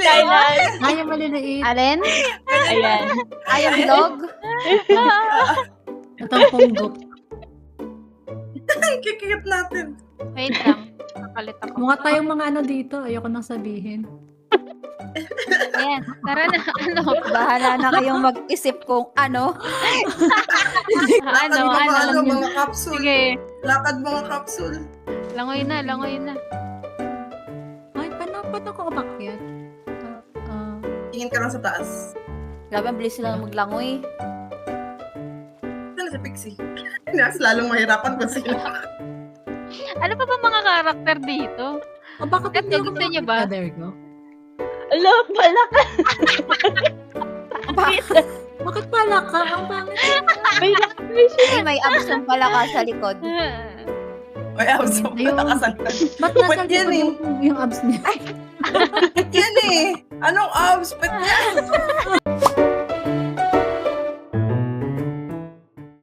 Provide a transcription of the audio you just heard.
Thailand. Ayaw maliliit. Alin? Ayan. Ayaw vlog? Itong punggok. Kikikip natin. Wait lang. Nakalit ako. Mukha tayong mga ano dito. Ayoko nang sabihin. Ayan. Tara na. Ano? Bahala na kayong mag-isip kung ano. Lakad mga capsule. Sige. Lakad mga capsule. Langoy na. Ay, paano ako umakyat? Tingin ka lang sa taas. Grabe, ang bilis sila maglangoy. Saan na si Pixie? Mas lalong mahirapan pa sila. Ano pa ba mga karakter dito? Bakit Kat, hindi ako gusto niyo ba? Ah, there you go. Ala, pala ka. Bakit pala ka? Ang pangit. May language. Ay, may abs ng pala ka sa likod. May abs mo Ayun. patakasan ka. Ba't nasa Ba't yan likod yung abs niya? Yan eh. Anong abs? Ba't yan?